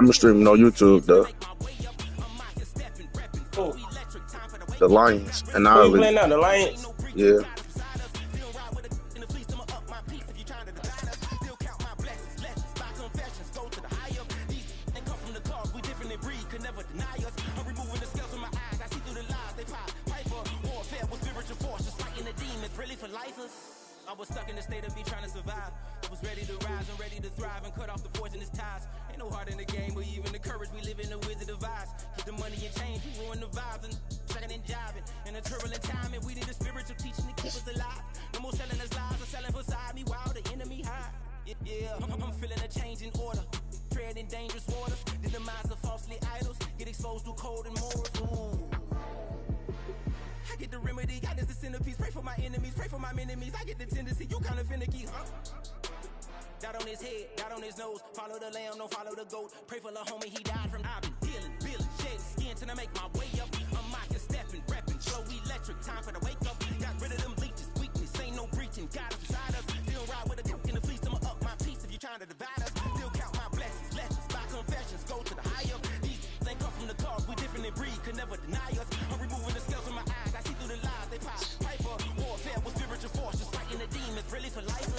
I'm gonna stream on YouTube though. Who? The Lions and Who you Island. playing now? The Lions? Yeah. I was stuck in the state of me trying to survive. I was ready to rise and ready to thrive and cut off the poisonous ties. Ain't no heart in the game, but even the courage we live in the wizard of Oz. Keep the money and change, we ruin the vibes and checking and jiving. In a turbulent time, and we need a spiritual teaching to keep us alive. No more selling us lies or selling beside me while the enemy hide. Yeah, I'm feeling a change in order. Treading dangerous waters, the demise of falsely idols. Get exposed to cold and morals. Ooh. I get the remedy, God is the centerpiece. Pray for my enemies, pray for my enemies. I get the tendency, you kinda finicky, huh? Dot on his head, dot on his nose. Follow the lamb, don't follow the goat. Pray for the homie, he died from. I've been dealing, shedding skin till I make my way up. I'm mocking, stepping, repping, flow electric. Time for the wake up. Got rid of them leeches, weakness, ain't no breaching. God is beside us. Still ride with a cook in the fleece. I'ma up my piece if you trying to divide us. Still count my blessings, lessons, by confessions. Go to the higher. These ain't come from the cause, we different in breed, could never deny us. I'm removing the scales from my eyes. I see through the lies they pop. Piper, warfare with spiritual force, just fighting the demons, really for life.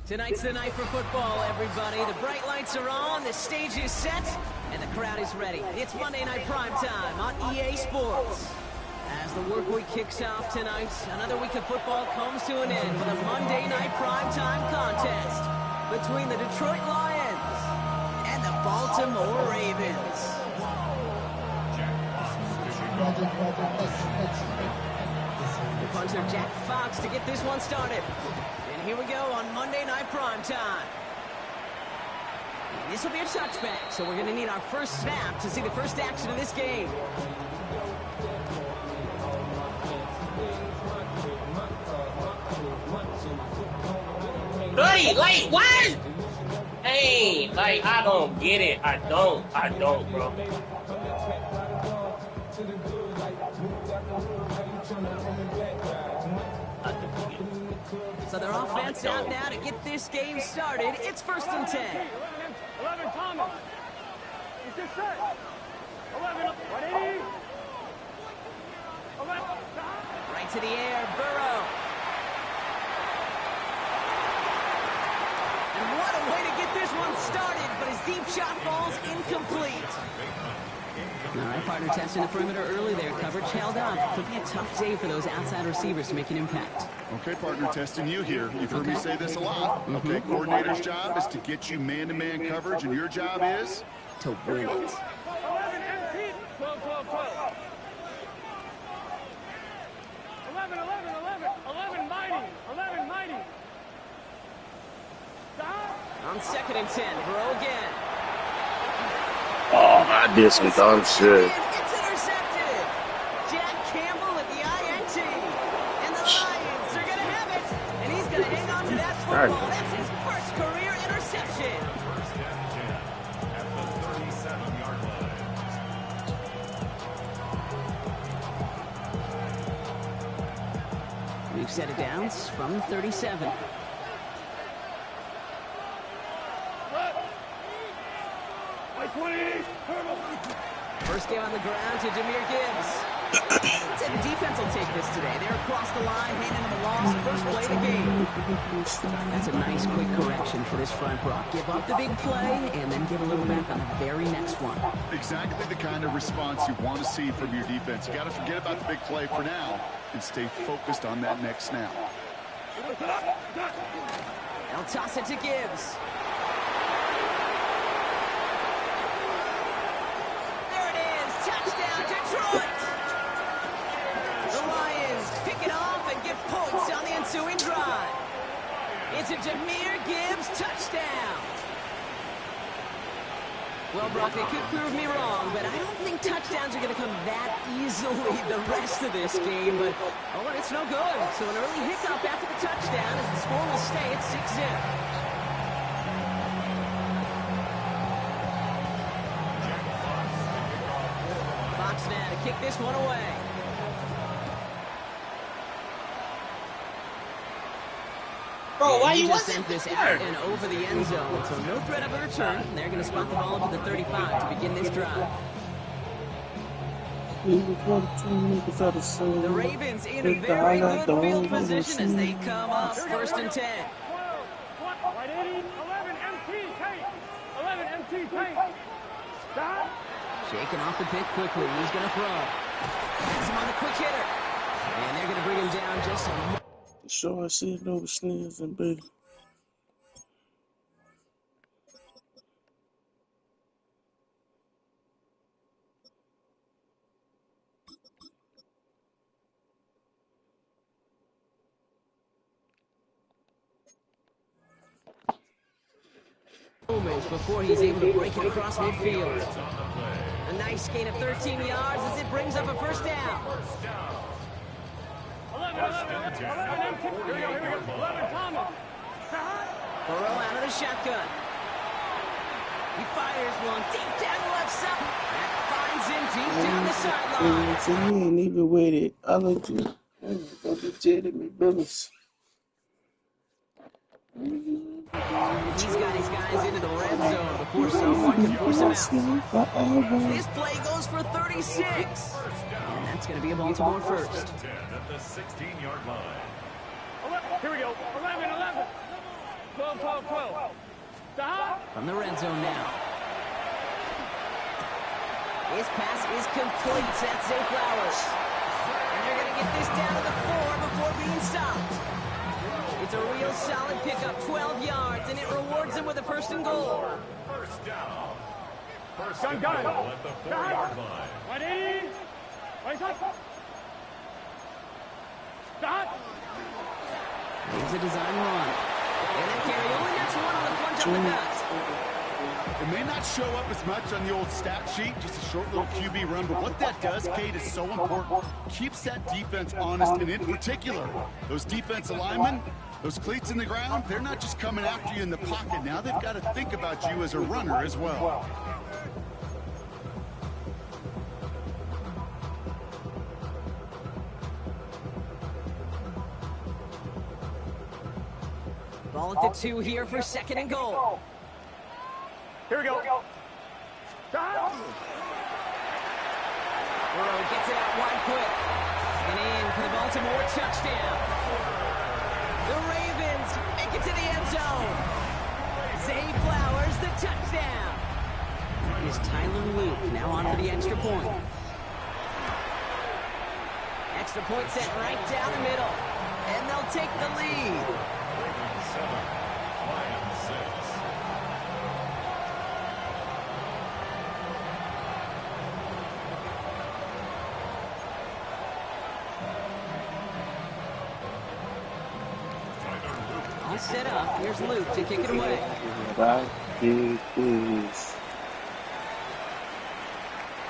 Tonight's the night for football, everybody. The bright lights are on, the stage is set, and the crowd is ready. It's Monday Night Primetime on EA Sports. As the work week kicks off tonight, another week of football comes to an end with a Monday Night Primetime contest between the Detroit Lions and the Baltimore Ravens. The punter Jack Fox to get this one started. And here we go on Monday Night Primetime. This will be a touchback, so we're going to need our first snap to see the first action of this game. Like, what? Hey, like, I don't get it. I don't, bro. So their offense out now to get this game started. It's 1st and 10. 11, Thomas. He's just set. 11, 180. 11. Right to the air, Burrow. And what a way to get this one started, but his deep shot falls incomplete. All right, partner testing the perimeter early there. Coverage held up. Could be a tough day for those outside receivers to make an impact. Okay, partner testing you here. You've heard me say this a lot. Okay, coordinator's job is to get you man-to-man coverage, and your job is? To win it. 11, empty. 12, 12, 12. 11, 11, 11. 11, mighty. 11, mighty. Stop. On 2nd and 10, Burrow again. Oh, I did some dumb shit. It's intercepted. Jack Campbell at the INT. And the Lions are going to have it. And he's going to hang on to that football. Right. That's his first career interception. First down and 10 at the 37-yard line. We've set it down from 37. First game on the ground to Jahmyr Gibbs. I'd say the defense will take this today. They're across the line, handing them a loss. First play of the game. That's a nice quick correction for this front, Brock. Give up the big play and then get a little back on the very next one. Exactly the kind of response you want to see from your defense. You got to forget about the big play for now and stay focused on that next snap. They'll toss it to Gibbs. Touchdown, Detroit! The Lions pick it off and get points on the ensuing drive. It's a Jahmyr Gibbs touchdown. Well, Brock, they could prove me wrong, but I don't think touchdowns are going to come that easily the rest of this game. But, oh, it's no good. So an early hiccup after the touchdown as the score will stay at 6-0. Now to kick this one away. Bro, why you just wasn't sent this there? out and over the end zone, so no threat of a return. They're going to spot the ball up to the 35 to begin this drive. The Ravens in a very good field position as they come up 1st and 10. 11, empty, Tate. 11, empty, Tate. Stop. Shaking off the pick quickly. He's going to throw. That's him on the quick hitter. And they're going to bring him down just a... Sure, I see it over sneers and big. Moments before he's able to break it across midfield. A nice gain of 13 yards as it brings up a first down. 11, empty. Here we go. 11, Thomas. Burrow out of the shotgun. He fires one deep down the left side. That finds him deep down the sideline. So he ain't even waited. I looked at legitimate business. He's got his guys into the red zone before someone can force him out. This play goes for 36. And that's going to be a Baltimore first. At the 16-yard line. Here we go. 11, 11. 12, 12, 12. Stop. From the red zone now. His pass is complete. That's Zay Flowers. And they're going to get this down to the 4 before being stopped. It's a real solid pickup, 12 yards, and it rewards him with a 1st and goal. First down. First Gun. and goal at the 4-yard line. 180. Right up. Stop. Here's a design run. And that carry only gets one on the plunge up the gut. It may not show up as much on the old stat sheet, just a short little QB run, but what that does, Kate, is so important. Keeps that defense honest, and in particular, those defensive linemen, Those cleats in the ground, they're not just coming after you in the pocket. Now they've got to think about you as a runner as well. Ball at the 2 here for 2nd and goal. Here we go. Burrow gets it out wide quick. And in for the Baltimore touchdown. The Ravens make it to the end zone. Zay Flowers, the touchdown. Is Tyler Luke now on for the extra point. Extra point set right down the middle. And they'll take the lead. 7, Lions 6. All set up. Here's Luke to kick it away. That is.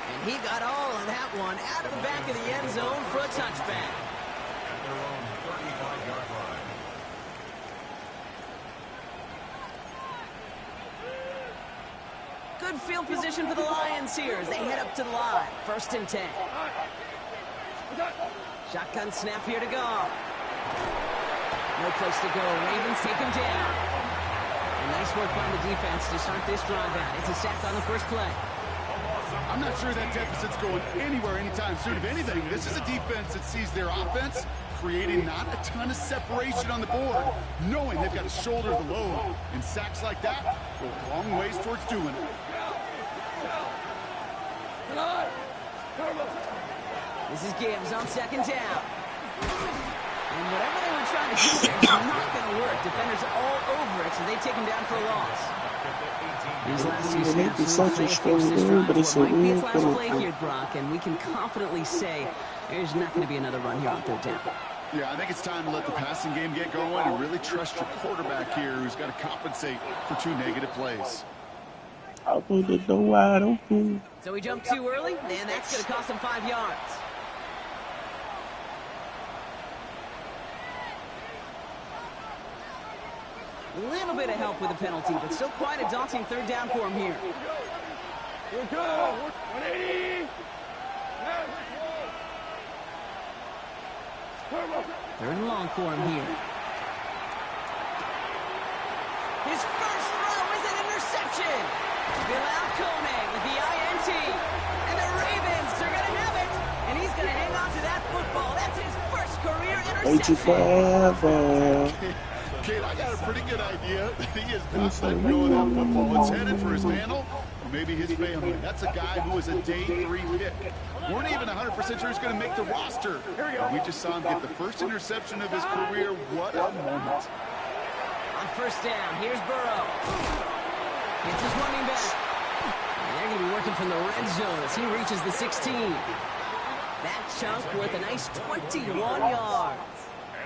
And he got all of that one out of the back of the end zone for a touchback. At their own 35-yard line. Good field position for the Lions here as they head up to the line. 1st and 10. Shotgun snap here to go. No place to go. Ravens take him down. And nice work by the defense to start this drive out. It's a sack on the first play. I'm not sure that deficit's going anywhere anytime soon. If anything, this is a defense that sees their offense creating not a ton of separation on the board, knowing they've got to shoulder the load. And sacks like that go a long ways towards doing it. This is Gibbs on 2nd down. And whatever they were trying to do there is not going to work. Defenders all over it, so they take him down for a loss. These last two snaps might be its last play here, Brock, and we can confidently say there's not going to be another run here on 3rd down. Yeah, I think it's time to let the passing game get going and really trust your quarterback here, who's got to compensate for 2 negative plays. I'll put the door wide open. So we jumped too early, and that's going to cost him 5 yards. A little bit of help with the penalty, but still quite a daunting 3rd down for him here. Here we go. 180. 3rd and long for him here. His first throw is an interception. Bilal Koenig with the INT. And the Ravens are going to have it. And he's going to hang on to that football. That's his first career interception. Forever. Kid, I got a pretty good idea that he is not letting go of that football. It's headed for his handle or maybe his family. That's a guy who was a day 3 pick. Weren't even 100% sure he's going to make the roster. We just saw him get the first interception of his career. What a moment. On 1st down, here's Burrow. It's his running back. And they're going to be working from the red zone as he reaches the 16. That chunk with a nice 21 yards.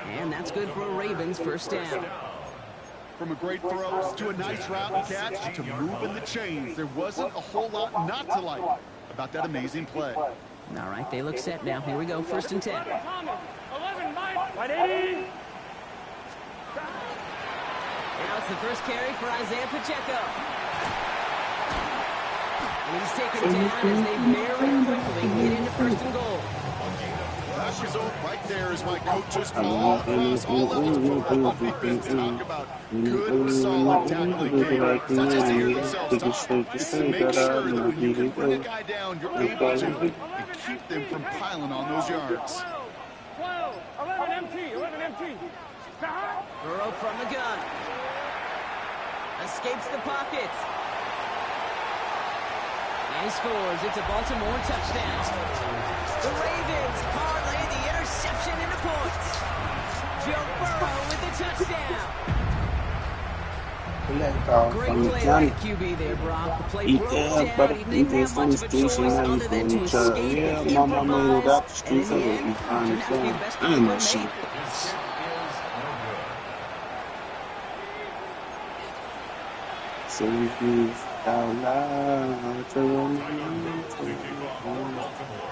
And that's good for a Ravens 1st down. From a great throw to a nice route and catch to moving the chains, there wasn't a whole lot not to like about that amazing play. All right, they look set now. Here we go, 1st and 10. 11, 180. Now it's the first carry for Isaiah Pacheco. And he's taken down as they very quickly get into 1st and goal. That result right there is why coaches all across all levels of football on defense talk about good, solid tackling game. It's not just to hear themselves talk. It's to make sure that when you can bring a guy down, you're able to and keep them from piling on those yards. 12, 11 empty, 11 empty. Burrow from the gun. Escapes the pocket. And he scores. It's a Baltimore touchdown. The Ravens parlay the interception into points. Joe Burrow with the touchdown. Great play by the QB there, Brock. The play broke down. He didn't have much of a choice other than to escape and improvise. And in the end, turned out to be the best thing he could have made. So we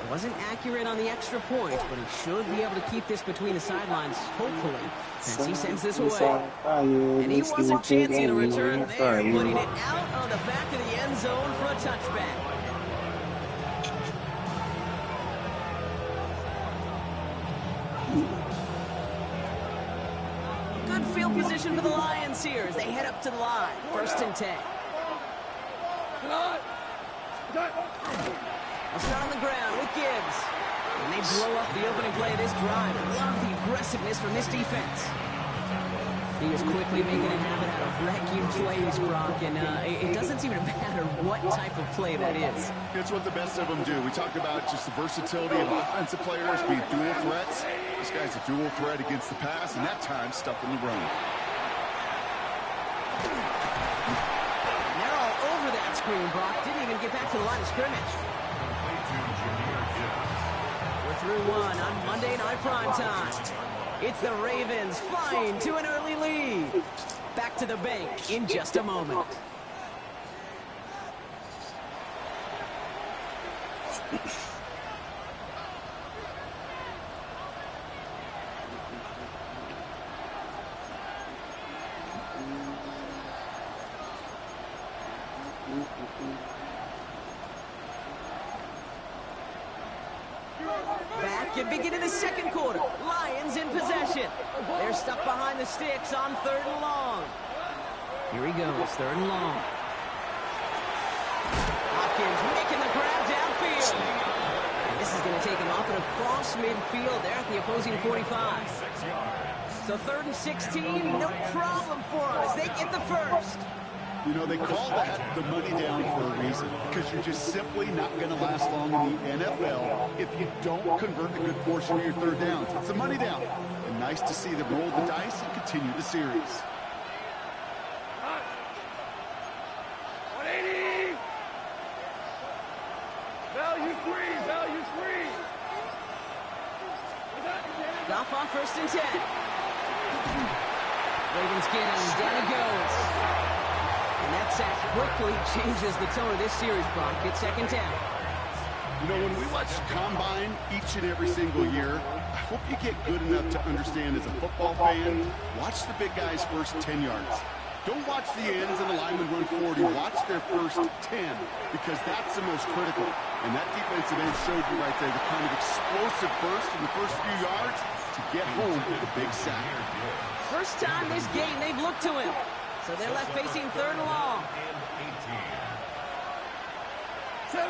Wasn't accurate on the extra point, but he should be able to keep this between the sidelines, hopefully, as he sends this away. And he wasn't chancing a return there, putting it out on the back of the end zone for a touchback. Good field position for the Lions here as they head up to the line. 1st and 10. They'll start on the ground with Gibbs. And they blow up the opening play of this drive. Love the aggressiveness from this defense. He is quickly making a habit out of wrecking plays, Brock, and it doesn't seem to matter what type of play that is. It's what the best of them do. We talked about just the versatility of offensive players being dual threats. This guy's a dual threat against the pass, and that time stuffing the run. And they're all over that screen, Brock. Didn't even get back to the line of scrimmage. We're through one on Monday Night Primetime. It's the Ravens flying to an early lead. Back to the bank in just a moment. Back at beginning of the second quarter. Lions in possession. They're stuck behind the sticks on 3rd and long. Here he goes, 3rd and long. Hopkins making the grab downfield. And this is going to take him up and across midfield there at the opposing 45. So 3rd and 16, no problem for them as they get the first. You know, they call that the money down for a reason, because you're just simply not going to last long in the NFL if you don't convert a good portion of your 3rd downs. It's the money down. And nice to see them roll the dice and continue the series. 180. Value free. Goff on 1st and 10. Ravens get him. Down he goes. And that sack quickly changes the tone of this series, Brock. It's 2nd down. You know, when we watch Combine each and every single year, I hope you get good enough to understand as a football fan, watch the big guys' first 10 yards. Don't watch the ends and the linemen run 40. Watch their first 10, because that's the most critical. And that defensive end showed you right there the kind of explosive burst in the first few yards to get home with a big sack. First time this game they've looked to him. So they're left facing 3rd and long. 17.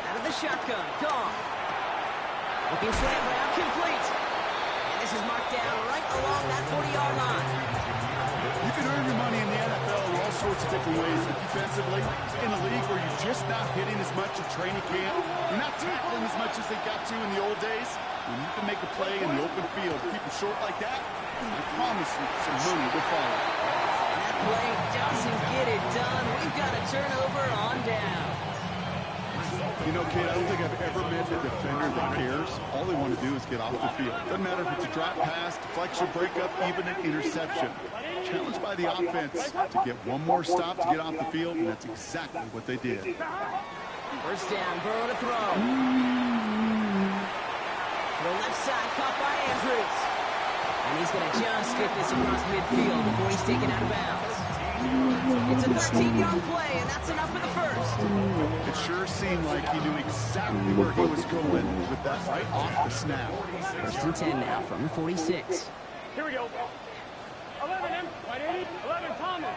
Out of the shotgun. Gone. Looking slant route complete. And this is marked down right along that 40-yard line. You can earn your money in the NFL in all sorts of different ways, but defensively, in a league where you're just not hitting as much in training camp, you're not tackling as much as they got to in the old days, when you can make a play in the open field, keep it short like that, I promise you some money will follow. And that play doesn't get it done. We've got a turnover on down. You know, kid, I don't think I've ever met a defender that cares. All they want to do is get off the field. Doesn't matter if it's a drop pass, deflection, breakup, even an interception. Challenged by the offense to get one more stop to get off the field, and that's exactly what they did. 1st down, Burrow to throw. To the left side, caught by Andrews. And he's going to just get this across midfield before he's taken out of bounds. It's a 13-yard play, and that's enough for the first. It sure seemed like he knew exactly where he was going with that right off the snap. 1st and 10 now from the 46. Here we go. 11, 11, Thomas.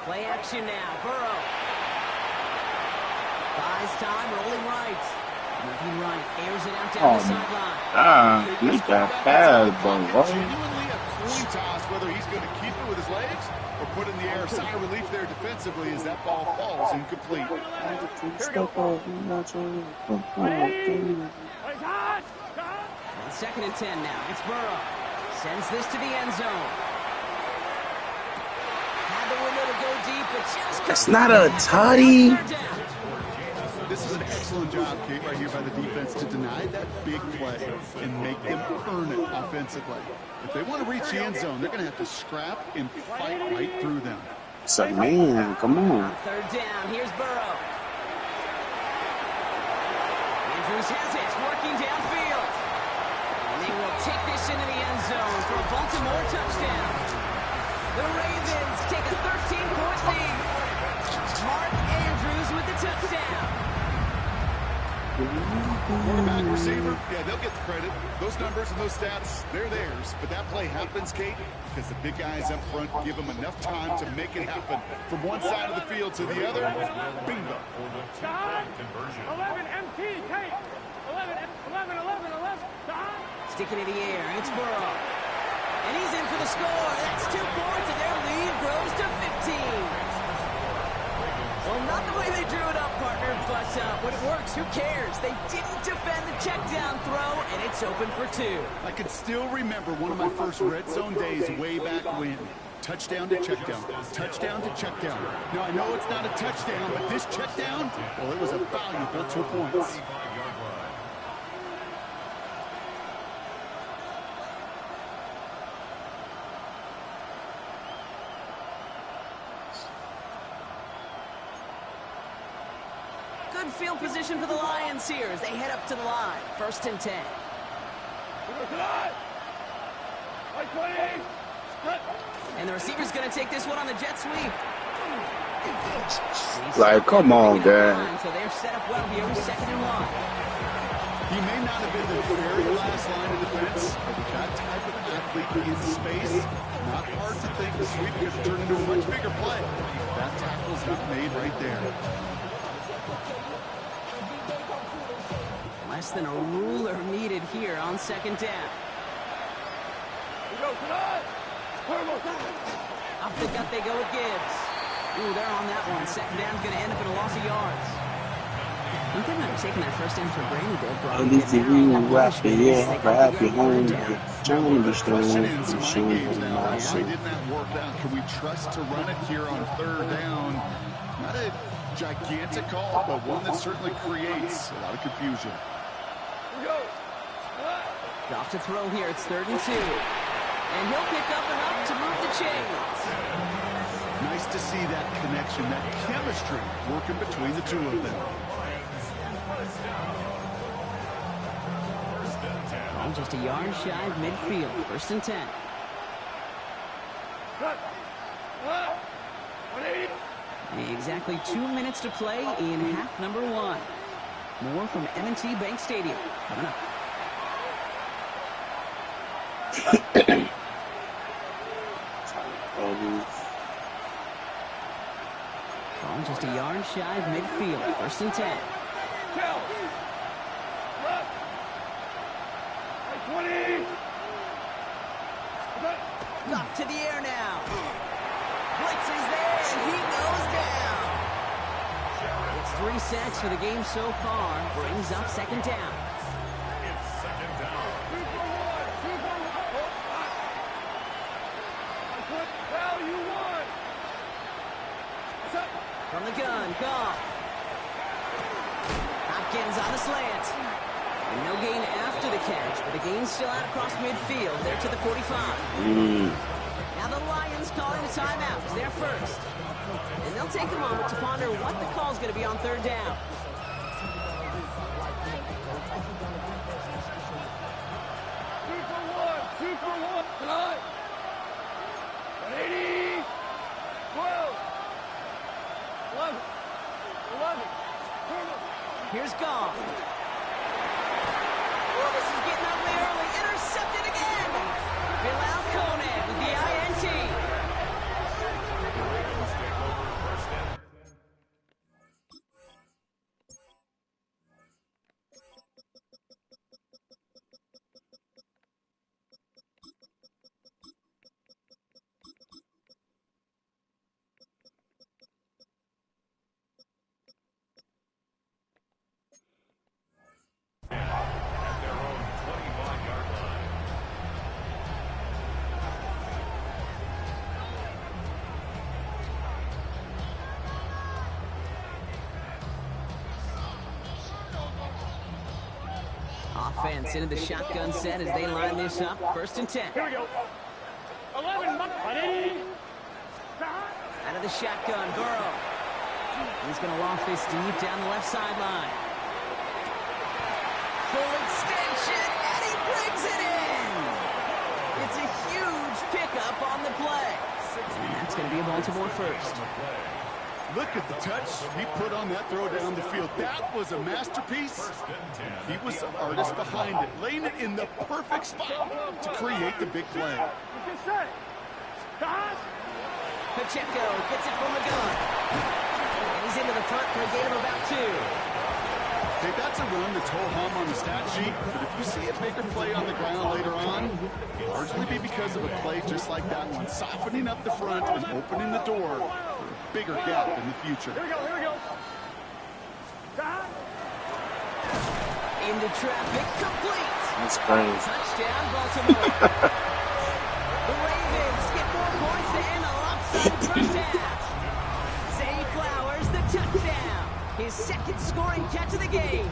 Play action now, Burrow. Buys time, rolling right. Moving right, airs it out down the sideline. Make that pass, bro. Genuinely a coin toss whether he's going to keep it with his legs or put in the air. Sigh of relief there defensively as that ball falls incomplete. On 2nd and 10 now, it's Burrow. Sends this to the end zone. Had the window to go deep, but just That's not a tutty. this is an excellent job, Kate, right here by the defense to deny that big play and make them earn it offensively. If they want to reach the end zone, they're going to have to scrap and fight right through them. It's a man. Come on. On third down, here's Burrow. Andrews has it, working downfield. And they will take this into the end zone for a Baltimore touchdown. The Ravens take a 13-point lead. Mark Andrews with the touchdown. Quarterback, receiver, yeah, they'll get the credit. Those numbers and those stats, they're theirs. But that play happens, Kate, because the big guys up front give them enough time to make it happen. From one side of the field to the other, bingo. 11 MT, Kate. 11. Stick it in the air, it's Burrow. And he's in for the score. That's 2 points, and their lead grows to 15. Well, not the way they drew it up, partner, but when it works, who cares? They didn't defend the check down throw, and it's open for 2. I can still remember one of my first red zone days way back when. Touchdown to check down. Touchdown to check down. Now, I know it's not a touchdown, but this check down, well, it was a valuable 2 points. Good field position for the Lions here as they head up to the line. 1st and 10. And the receiver's going to take this one on the jet sweep. Like, come on, Dad. So they're set up well here with 2nd and 1. He may not have been the very last line of defense, but with that type of athlete in space, not hard to think the sweep could turn into a much bigger play. That tackle's not made right there. Less than a ruler needed here on 2nd down. Off the gut they go with Gibbs. Ooh, they're on that one. 2nd down's going to end up in a loss of yards. I think they might have taken that first down for granted there, bro. At least if you wrap it, yeah, wrap it home. Trying to Question in some show mind games now. Why me. didn't that work out? Can we trust to run it here on 3rd down? Not a gigantic call, but one that certainly creates a lot of confusion. Off to throw here. It's 3rd and 2. And he'll pick up enough to move the chains. Nice to see that connection, that chemistry working between the two of them. Ball just a yard shy of midfield. 1st and 10. Exactly 2 minutes to play in half number 1. More from M&T Bank Stadium coming up. Ball just a yard shy of midfield. 1st and 10. Up to the air now. Blitz is there, and he goes down. It's 3 sacks for the game so far. Brings up 2nd down. It's 2nd down. From the gun, Goff. Hopkins on the slant. And no gain after the catch, but the gain's still out across midfield. They're to the 45. Now the Lions calling a timeout. They're first. And they'll take a moment to ponder what the call's going to be on 3rd down. Two for one tonight. 180. 12. 11. Here's Goff. Oh, this is getting ugly early. Intercepted again. Bilal Conan with the INT. defense into the shotgun set as they line this up. 1st and 10. Here we go. 11, ready? Out of the shotgun, Burrow. He's going to loft this deep down the left sideline. Full extension, and he brings it in. It's a huge pickup on the play. And that's going to be a Baltimore first. Look at the touch he put on that throw down the field. That was a masterpiece. He was the artist behind it, laying it in the perfect spot to create the big play. Pacheco gets it from the gun. And he's into the front for a gain of about 2. Hey, that's a run that's ho-hum on the stat sheet, but if you see a bigger play on the ground later on, it'll largely be because of a play just like that one, softening up the front and opening the door for a bigger gap in the future. Here we go. Into traffic, complete. That's crazy. Touchdown, Baltimore. The Ravens get more points to end a lopsided first half. Zay Flowers, the touchdown. His 2nd scoring catch of the game.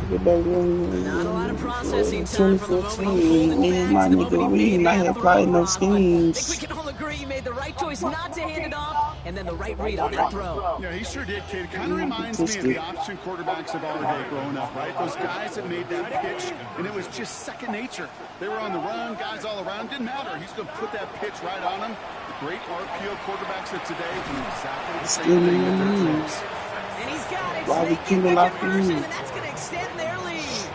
Not a lot of processing time from the moment he pulled it back to the moment he made it out the no I schemes. think we can all agree he made the right choice not to hand it off, and then the right read on that throw. Yeah, he sure did, kid. It kind of reminds me of the option quarterbacks of our day growing up, right? Those guys that made that pitch, and it was just second nature. They were on the run, guys all around. Didn't matter. He's going to put that pitch right on them. The great RPO quarterbacks of today do exactly the same thing with their throws. And he's got it. Why we They keep get it the like conversion, this? and that's going to extend their lead.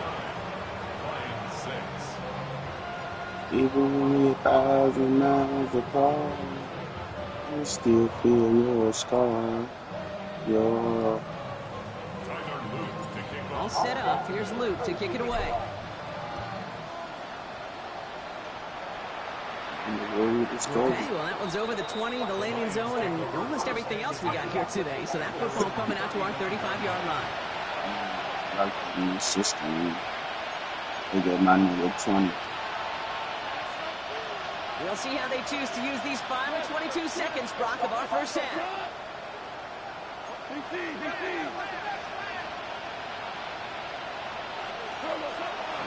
Even when we're 1,000 miles apart, I still feel your scar. Your All set up. Here's Luke to kick it away. Okay, well, that one's over the 20, the landing zone, and almost everything else we got here today. So that football coming out to our 35-yard line. like the system. They get my nigga 20. We'll see how they choose to use these final 22 seconds, Brock, of our first half.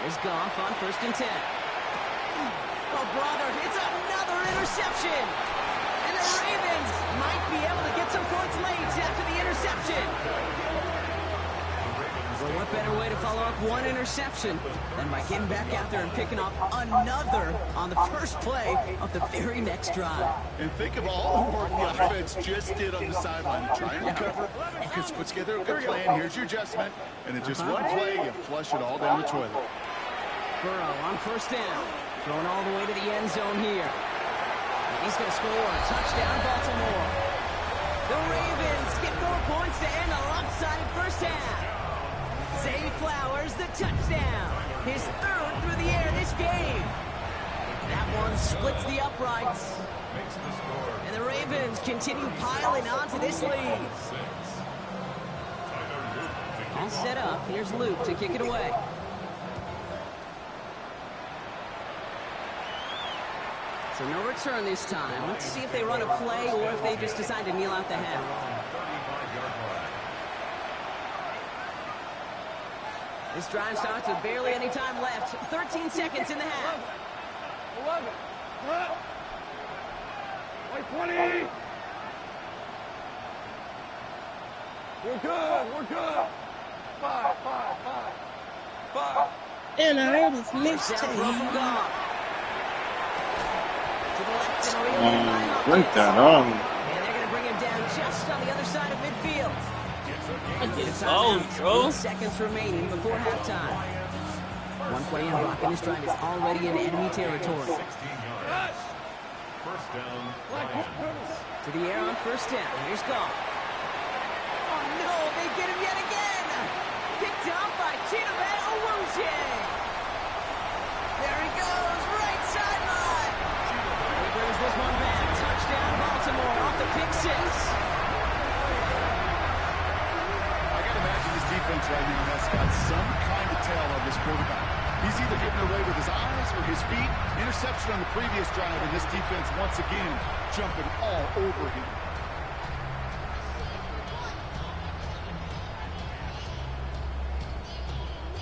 Here's Goff on 1st and 10. Oh, brother, it's another interception. And the Ravens might be able to get some points late after the interception. Well, what better way to follow up one interception than by getting back out there and picking off another on the first play of the very next drive. And think of all the work the offense just did on the sideline to try and recover. Offense put together a good plan. Here's your adjustment. And in just one play, you flush it all down the toilet. Burrow on 1st down. Going all the way to the end zone here. And he's going to score. Touchdown, Baltimore. The Ravens get more points to end a lopsided first half. Zay Flowers, the touchdown. His 3rd through the air this game. That one splits the uprights. And the Ravens continue piling onto this lead. All set up. Here's Luke to kick it away. So no return this time. Let's see if they run a play or if they just decide to kneel out the half. This drive starts with barely any time left. 13 seconds in the half. 11. Wait, 20. We're good. 5. And I heard his Down throw mixtape. from Goff. To the left and reeled in by Hopkins. Break that on. And they're going to bring him down just on the other side of midfield. Oh, bro. 8 seconds remaining before halftime. One play in Brock, and this drive is already in enemy territory. First down. To the air on 1st down. Here's Goff. Oh, no, they get him yet again. Picked up by Chidobe Owuche. There he goes, right sideline. He brings this one back. Touchdown, Baltimore, off the pick 6. Defense right now has got some kind of tail on this quarterback. He's either getting away with his eyes or his feet. Interception on the previous drive, and this defense once again jumping all over him.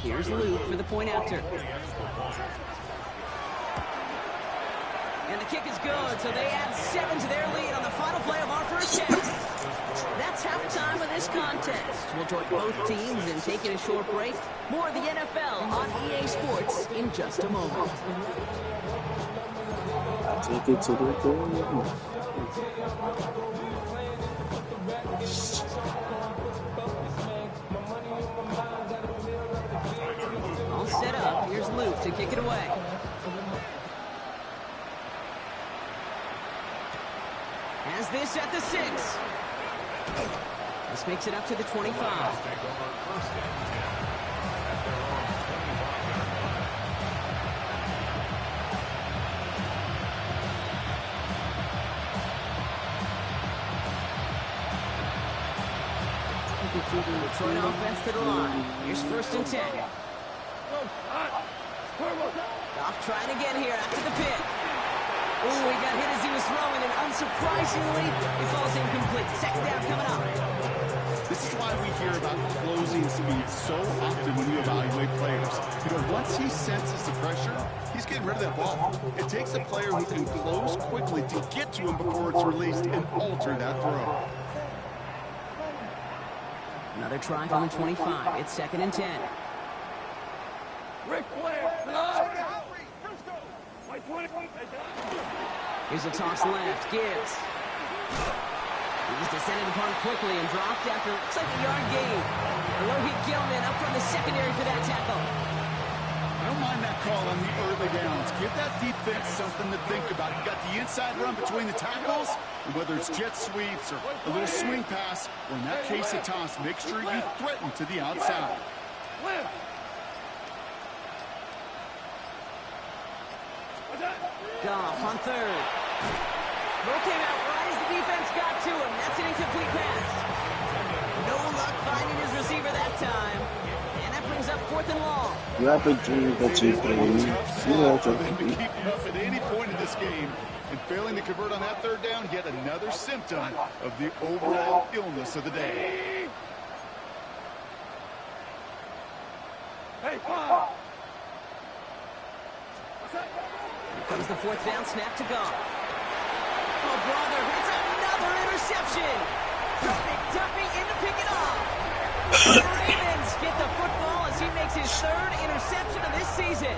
Here's Luke for the point after. And the kick is good, so they add 7 to their lead on the final play of our first half. That's halftime of this contest. We'll join both teams in taking a short break. More of the NFL on EA Sports in just a moment. I take it to the goal. All set up. Here's Luke to kick it away. Has this at the 6. This makes it up to the 25. Detroit offense to the line. Here's 1st and 10. Goff trying again here after the pick. Ooh, he got hit as he was throwing, and unsurprisingly, it falls incomplete. 2nd down coming up. This is why we hear about closing speed so often when you evaluate players. Once he senses the pressure, he's getting rid of that ball. It takes a player who can close quickly to get to him before it's released and alter that throw. Another try from the 25. It's 2nd and 10. Rick Flair. Here's a toss left. Gibbs. He was descended upon quickly and dropped after, looks like a yard gain. Rohit Gilman up from the secondary for that tackle. I don't mind that call on the early downs. Give that defense something to think about. You got the inside run between the tackles, and whether it's jet sweeps or a little swing pass, or in that case a toss, make sure you threaten to the outside. Goff on 3rd. Throw came out right as the defense got to him. That's an incomplete pass. No luck finding his receiver that time. And that brings up 4th and long. You have a dream that you play. You have To keep you up at any point in this game, and failing to convert on that 3rd down, yet another symptom of the overall illness of the day. Hey, Bob. Here comes the 4th down snap to Goff. Oh, brother, it's another interception. Picked up in to pick it off. The Ravens get the football as he makes his 3rd interception of this season.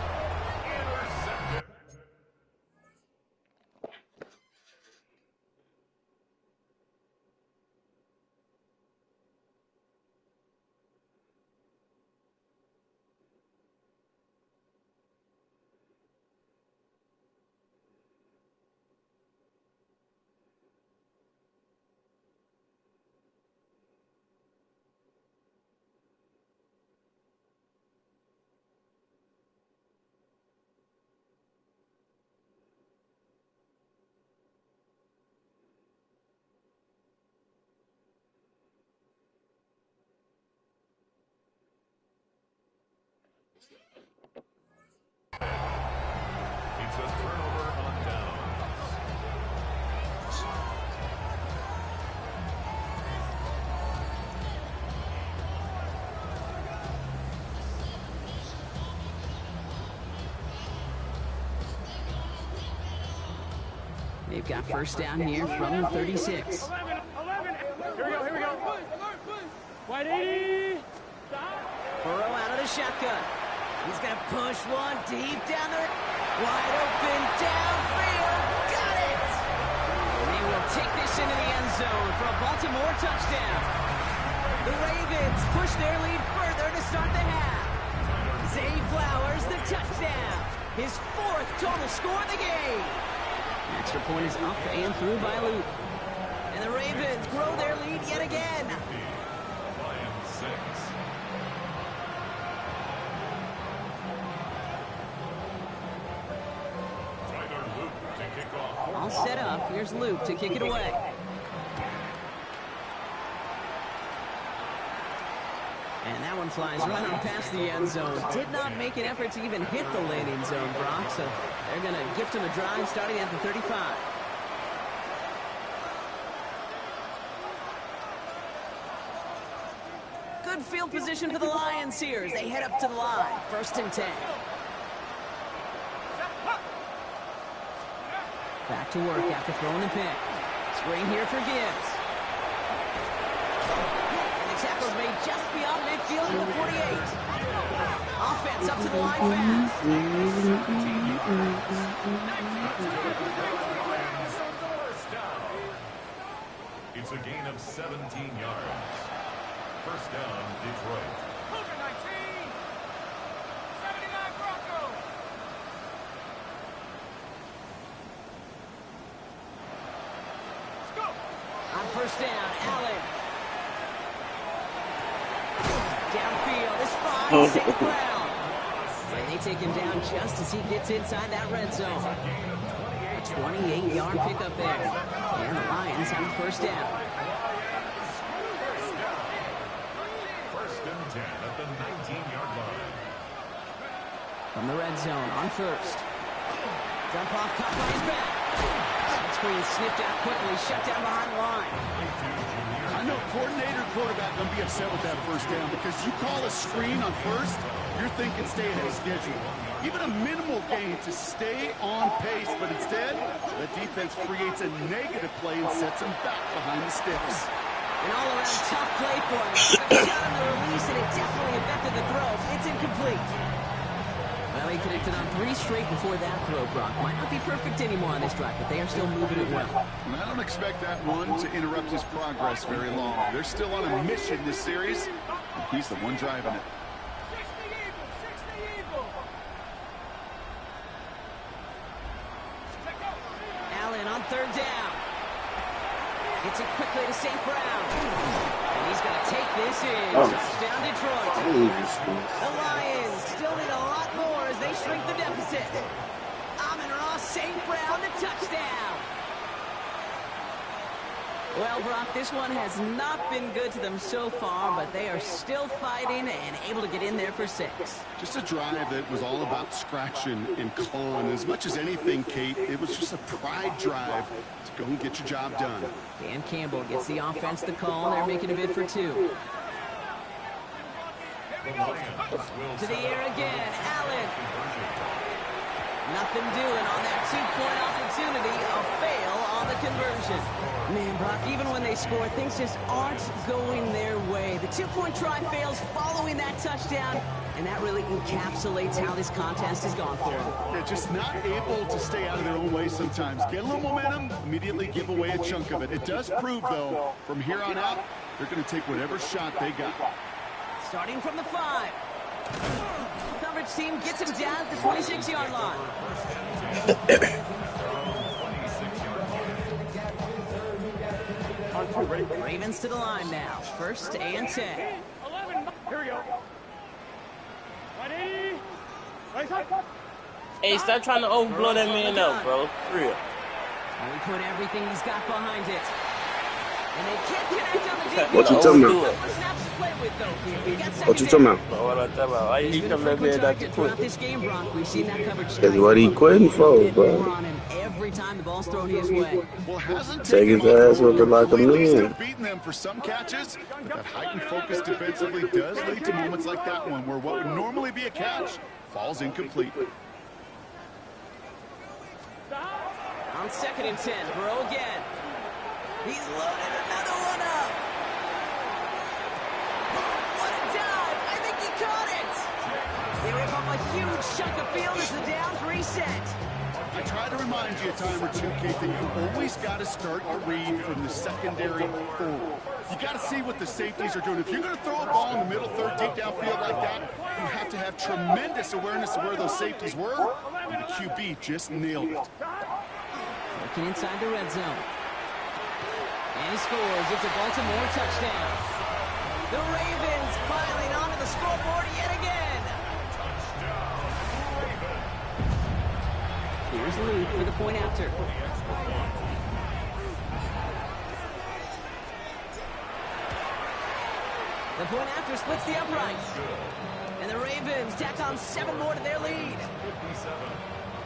It's a turnover on downs. They've got 1st down here from the 36. 11. Here we go. White 80. Burrow out of the shotgun. He's going to push one deep down there. Wide open downfield. Got it! And they will take this into the end zone for a Baltimore touchdown. The Ravens push their lead further to start the half. Zay Flowers, the touchdown. His 4th total score of the game. Extra point is up and through by Luke. And the Ravens grow their lead yet again. Lions 6. All set up. Here's Luke to kick it away. And that one flies right on past the end zone. Did not make an effort to even hit the landing zone, Brock. So they're going to gift him a drive starting at the 35. Good field position for the Lions here as they head up to the line. 1st and 10. Back to work after throwing the pick. Screen here for Gibbs. And the tackle's made just beyond midfield at the 48. Offense up to the line fast. It's a gain of 17 yards. 1st down, Detroit. Cougar 19. 79 Broncos. Let's go. On 1st down, Allen. Downfield, this finds safe ground. And they take him down just as he gets inside that red zone. A 28-yard pickup there. And the Lions have a 1st down. 1st and 10 at the 19-yard line. From the red zone on 1st. Dump off, caught by his back. That screen sniffed out quickly, shut down behind the line. I know coordinator quarterback going to be upset with that 1st down because you call a screen on 1st, you're thinking stay ahead of schedule. Even a minimal gain to stay on pace, but instead, the defense creates a negative play and sets them back behind the sticks. An all-around tough play for him. Took a shot on the release, and it definitely affected the throw. It's incomplete. Well, he connected on 3 straight before that throw, Brock. Might not be perfect anymore on this drive, but they are still moving it well. And I don't expect that one to interrupt his progress very long. They're still on a mission this series, and he's the one driving it. 60 Eagles. 60 Eagles. Let's go. Allen on 3rd down. Gets it quickly to St. Brown. And he's going to take this in. Touchdown, Detroit. The Lions still need a lot more as they shrink the deficit. Amon-Ra St. Brown, the touchdown. Well, Brock, this one has not been good to them so far, but they are still fighting and able to get in there for 6. Just a drive that was all about scratching and clawing. As much as anything, Kate, it was just a pride drive to go and get your job done. Dan Campbell gets the offense the call. They're making a bid for 2. To the air again, Allen. Nothing doing on that 2-point opportunity. A fail on the conversion. Man, Brock, even when they score, things just aren't going their way. The 2-point try fails following that touchdown, and that really encapsulates how this contest has gone for them. They're just not able to stay out of their own way sometimes. Get a little momentum, immediately give away a chunk of it. It does prove, though, from here on out, they're going to take whatever shot they got. Starting from the 5. Coverage team gets him down at the 26-yard line. Ravens to the line now. 1st and 10. 11. Here we go. 180. Right side. Hey, stop trying to overblow that man up, bro. For real. And we put everything he's got behind it. And they can't connect on the defense. What you talking about? What you talking about? What I'm talking about? Why you come that man out to throughout this game, Brock, we've seen that coverage. That's what he quitting for, bro. On him every time the ball's thrown his way. Well, hasn't Take his taken ass with it like a completely man. beating them for some catches, but that heightened focus defensively does lead to moments like that one where what would normally be a catch falls incomplete. On 2nd and 10, Burrow again. He's loaded another one up. What a dive! I think he caught it. They rip off a huge chunk of field as the downs reset. I try to remind you a time or two, Kate, that you always got to start the read from the secondary forward. You got to see what the safeties are doing. If you're going to throw a ball in the middle third, deep downfield like that, you have to have tremendous awareness of where those safeties were, and the QB just nailed it. Working inside the red zone. And he scores. It's a Baltimore touchdown. The Ravens piling onto the scoreboard yet again. Here's Luke for the point after. The point after splits the uprights. And the Ravens tack on 7 more to their lead. 57,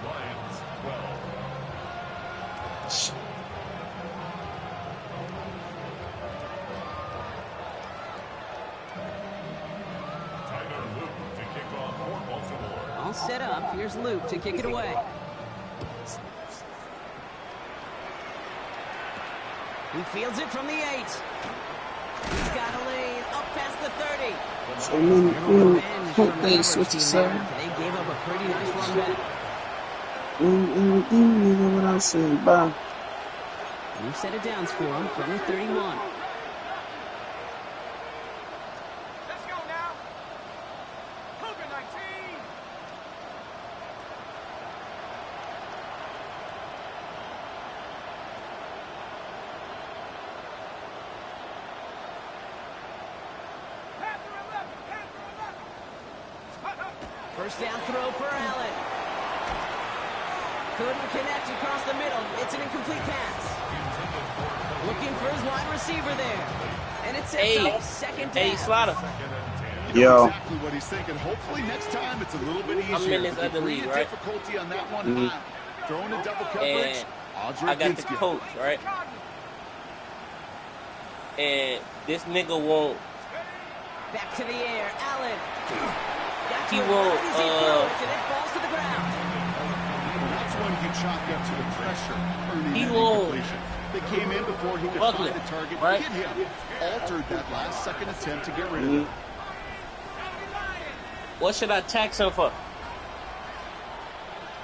Lions 12. set up. Here's Luke to kick it away. He fields it from the 8. He's got a lane up past the 30. So many hope they switch to 7. They gave up a pretty nice run back. Nigga, what I said, bye. New set of downs for him from the 31. Let's go now. COVID-19. First down throw for Allen. Couldn't connect across the middle. It's an incomplete pass. Looking for his wide receiver there. And it sets up second down. Hey, Slaughter. Yo. Exactly what he's thinking. Hopefully next time it's a little bit easier. I'm in this other league, right? Difficulty on that one. Throwing a double coverage. And Odds are I got the against you. coach, right? And this nigga won't. Back to the air. Allen. He won't. And it falls to the ground. That's when you chalk up to the pressure. Earning He that won't. incompletion. They came in before he could Buckler, find the target. right? Hit him. Altered that last second attempt to get rid of it. What should I tax him for?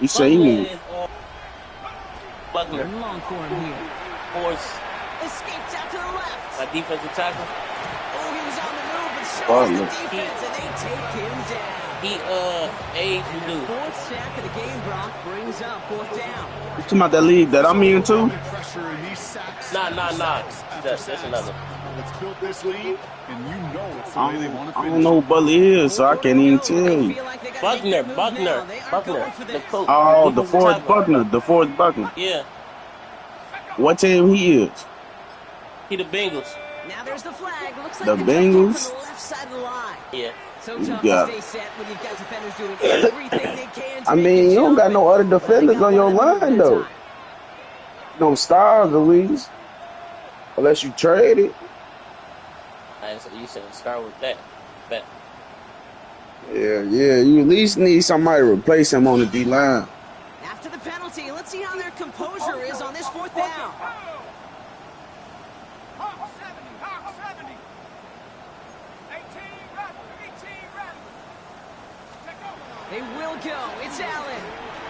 You say you need. Buckner. Third and long for him here. Force Escapes out to the left. my defensive tackle. Oh, he was on the move, but shows Buckner. the defense, and they take him down. He age And to the do. fourth sack of the game, Brock, brings up fourth down. You talking about that league that I'm in too? Pressure in these sacks. Nah. Sacks after That's sacks. another. Let's build this lead, and you know it's the way they want to I finish. don't know who Butler is, so I can't even tell They you. feel like they gotta make their move now. They are going for The this. coach. Oh, the defensive fourth tackle. Buckner. The fourth Buckner. Yeah, What team he is? he the Bengals. Now there's the flag. Looks like The they're jumping Bengals? from the left side of the line. Yeah. So You tough got to it. stay set when you've got defenders doing everything they can to I make mean, it you don't got jump. no other Well, they defenders got on your one move at line, a though. time. No stars, at least. Unless you trade it. So you said start with that. Bet. Yeah. You at least need somebody to replace him on the D line. After the penalty, let's see how their composure is on this fourth down. Hawk 70. 18 run. Take over. They will go. It's Allen.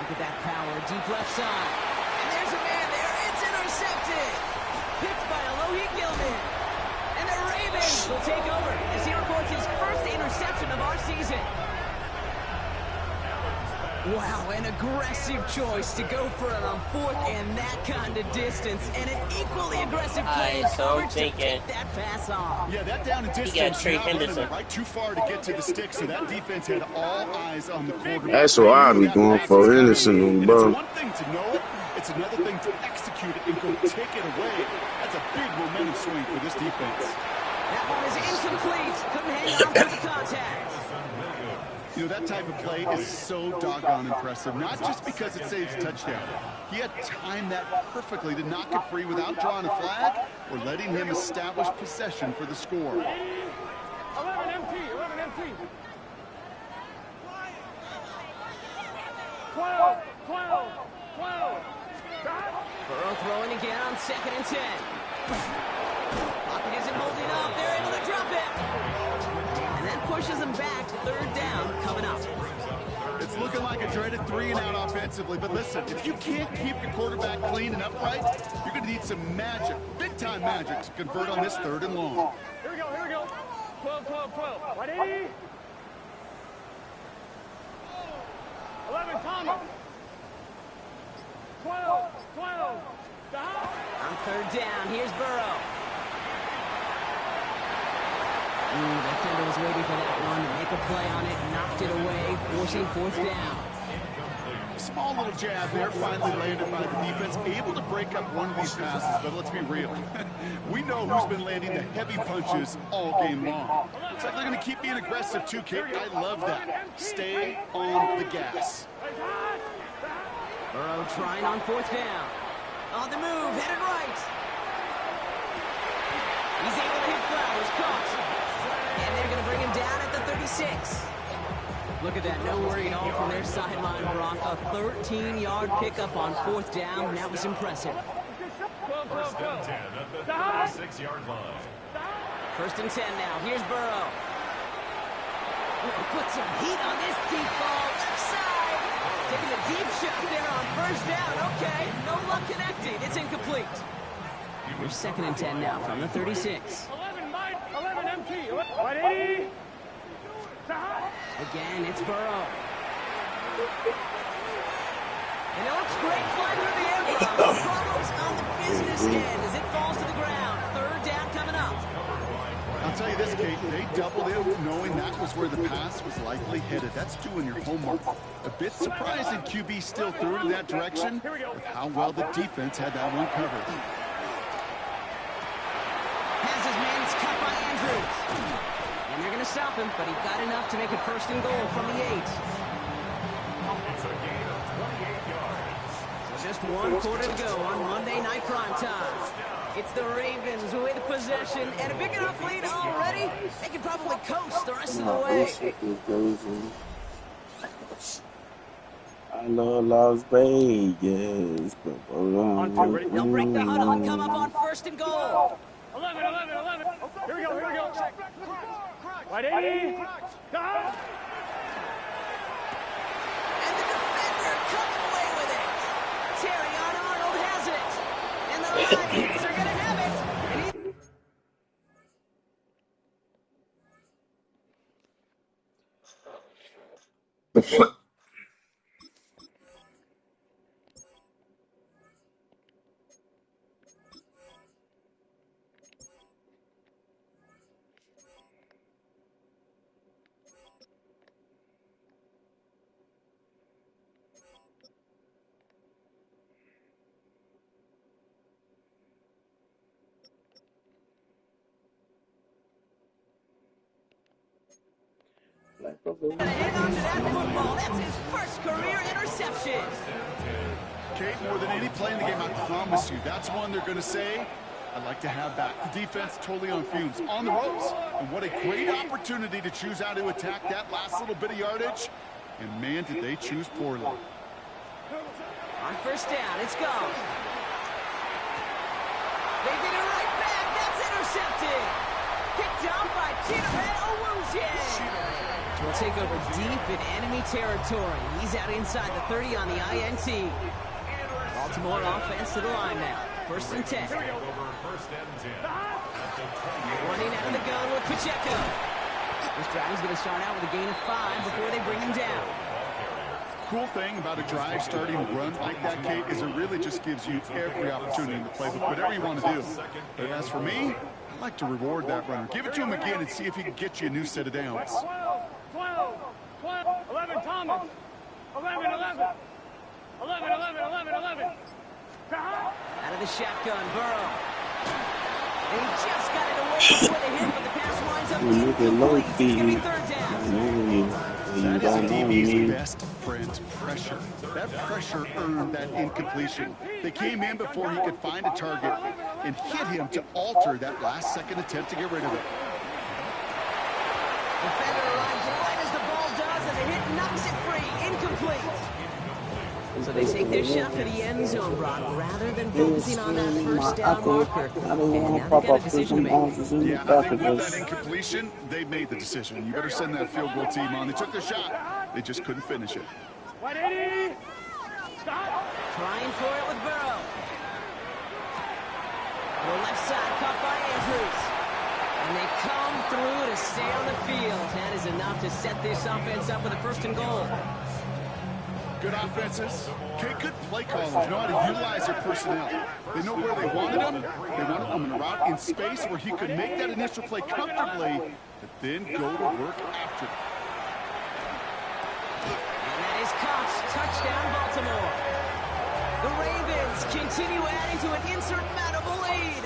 Look at that power, deep left side. And there's a man there. It's intercepted. Picked by Alohi Gilman. And the Ravens will take over as he records his first interception of our season. Wow, an aggressive choice to go for it on fourth and that kind of distance. And an equally aggressive play in Alright, so I'm coverage to thinking- pick that pass off. Yeah, that down and distance. got Trey not running Henderson. right too far to get to the stick, so that defense had all eyes on the quarterback. That's what I'd be going for, Henderson, And bro. it's one thing to know it, it's another thing to execute it and go take it away. That's a big momentum swing for this defense. That one is incomplete. Couldn't hang on for the contact. You know, that type of play is so doggone impressive, not just because it saves a touchdown. He had timed that perfectly to knock it free without drawing a flag or letting him establish possession for the score. 11 MT. 12. Burrow throwing again on 2nd and 10. Pocket isn't holding up. They're able to drop it. And that pushes them back. 3rd down coming up. It's looking like a dreaded 3-and-out offensively, but listen, if you can't keep your quarterback clean and upright, you're going to need some magic, big-time magic, to convert on this 3rd and long. Here we go. 12. Ready? 11 Thomas. 12. On 3rd down, here's Burrow. The defender was waiting for that one to make a play on it, knocked it away, forcing 4th down. Small little jab there, finally landed by the defense, able to break up one of these passes, but let's be real. We know who's been landing the heavy punches all game long. Looks like they're going to keep being aggressive too, Kate. I love that. Stay on the gas. Burrow trying on 4th down. On the move, headed right. He's able to hit Flowers, caught. And they're going to bring him down at the 36. Look at that, no worry at all from their sideline, Brock. A 13-yard pickup on 4th down. That was impressive. First and 10 at the 36-yard line. 1st and 10 now. Here's Burrow. Put some heat on this deep ball. Left side. Taking a deep shot there on 1st down. Okay, no luck connecting. It's incomplete. Here's 2nd and 10 now from the 36. 11, Mike. 11, MT. 180. Again, it's Burrow. And it looks great flying through the air. Problems on the business end as it falls to the ground. 3rd down coming up. I'll tell you this, Kate, they doubled him knowing that was where the pass was likely headed. That's doing your homework. A bit surprising QB still threw it in that direction with how well the defense had that one covered. Passes man, it's cut by Andrews. And they're going to stop him, but he got enough to make it 1st and goal from the 8. It's a gain of 28 yards. So just 1 quarter to go on Monday Night Primetime. It's the Ravens with possession and a big enough lead already. They can probably coast the rest of the way. I love Las Vegas. They'll break the huddle and come up on 1st and goal. 11. Here we go. 180. Stop. And the defender coming away with it. Terry Arnold has it. And the Lions are going to have it. And hang on to that football. That's his 1st career interception. Kate, more than any play in the game, I promise you, that's one they're going to say, I'd like to have back. The defense totally on fumes, on the ropes. And what a great opportunity to choose how to attack that last little bit of yardage. And man, did they choose poorly. On 1st down, it's gone. They get it right back. That's intercepted. Picked up by Cheetahhead Owuzie. Will take over deep in enemy territory. He's out inside the 30 on the INT. Baltimore offense to the line now. 1st and 10. Running out of the gun with Pacheco. This drive is going to start out with a gain of 5 before they bring him down. Cool thing about a drive starting to run like that, Kate, is it really just gives you every opportunity in the playbook, whatever you want to do. But as for me, I like to reward that runner. Give it to him again and see if he can get you a new set of downs. 12. 11, Thomas. 11. Out of the shotgun, Burrow. And he just got it away before the hit, but the pass winds up incomplete. It's going to be 3rd down. That is a DB's best friend, pressure. That pressure earned that incompletion. They came in before he could find a target and hit him to alter that last-second attempt to get rid of it. Defender arrives right as the ball does, and the hit knocks it free. Incomplete. So they take their shot for the end zone, Brock, rather than focusing on that 1st down marker. And now they got a decision to make. Yeah, I think with that incompletion, they made the decision. You better send that field goal team on. They took their shot. They just couldn't finish it. 180. Stop. Trying for it with Burrow. The left side caught by Andrews. And they come through to stay on the field. That is enough to set this offense up with a 1st and goal. Good offenses. Okay, good play callers. Know how to utilize their personnel. They know where they wanted him. They wanted him in a route in space where he could make that initial play comfortably, but then go to work after. And that is Cox. Touchdown, Baltimore. The Ravens continue adding to an insurmountable lead.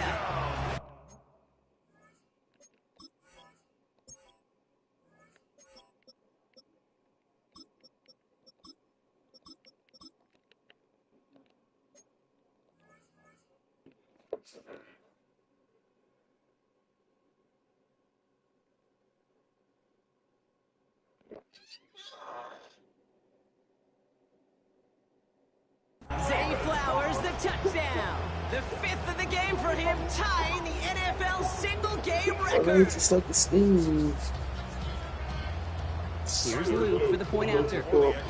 powers the touchdown. The 5th of the game for him, tying the NFL single-game record. Here's Luke for the point after. Right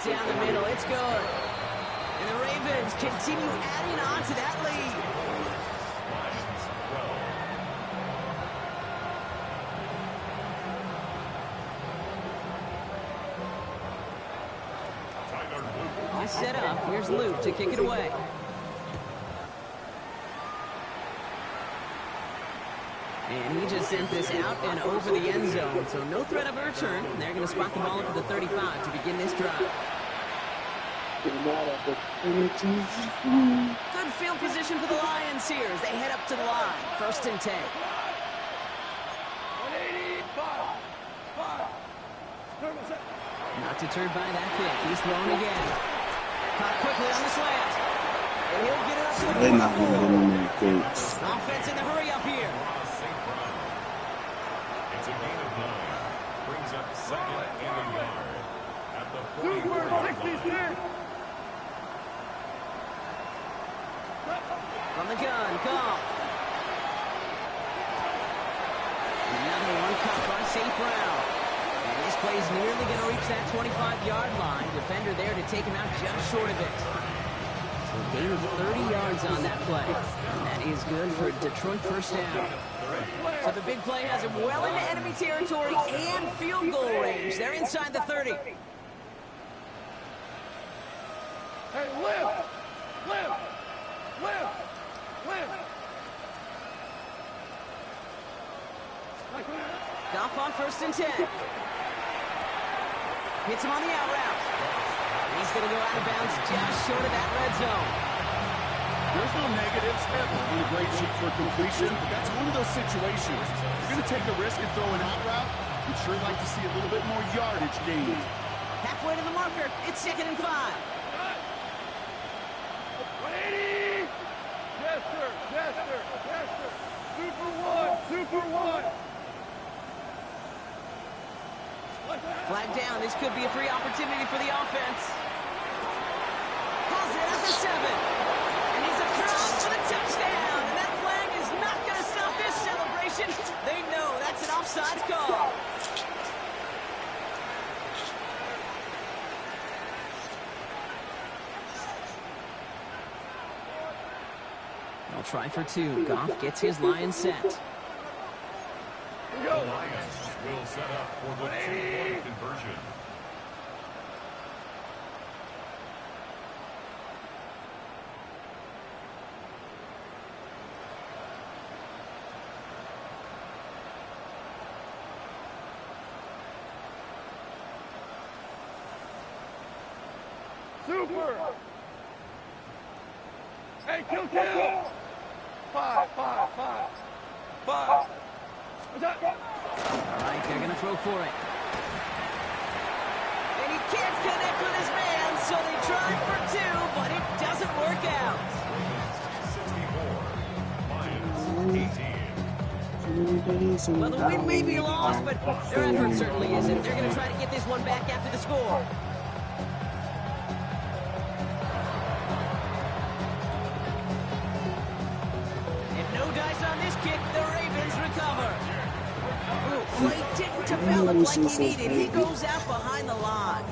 down the middle, it's good. And the Ravens continue adding on to that lead. He's set up. Here's Luke to kick it away. And he just sent this out and over the end zone. So no threat of a return. They're going to spot the ball up to the 35 to begin this drive. Good field position for the Lions here as they head up to the line. 1st and 10. Not deterred by that kick. He's thrown again. Caught quickly on the slant. And he'll get it up to the 44. Offense in the hurry up here. It's a gain of 9. Brings up 2nd and a yard. At the 40 Super 66. From the gun, Goff. Another one caught by St. Brown. And this play's nearly going to reach that 25-yard line. Defender there to take him out just short of it. So a gain of 30 yards on that play. And that is good for Detroit 1st down. So the big play has him well into enemy territory and field goal range. They're inside the 30. Hey, lift! Lift! Lift! Lift! Goff on 1st and 10. Hits him on the out route. He's going to go out of bounds just short of that red zone. There's no negatives ever in a great shoot for completion, but that's one of those situations. If you're going to take a risk and throw an out route, you'd sure like to see a little bit more yardage gained. Halfway to the marker, it's 2nd and 5. 180! Yes, sir. Yes, sir. Yes, sir. Super 1. Super 1. Flag down. This could be a free opportunity for the offense. Calls it at the 7. And he's across for the touchdown. And that flag is not going to stop this celebration. They know that's an offsides call. They'll try for 2. Goff gets his line set. The Lions will set up for the 2-point conversion. Super! Hey, kill! 5, 5, 5. 5. What's that? All right, they're going to throw for it. And he can't connect with his man, so they try for 2, but it doesn't work out. 64, Lions 18. Well, the win may be lost, but their effort certainly isn't. They're going to try to get this one back after the score. And no dice on this kick. The Ravens recover. Play didn't develop like he needed. He goes out behind the line.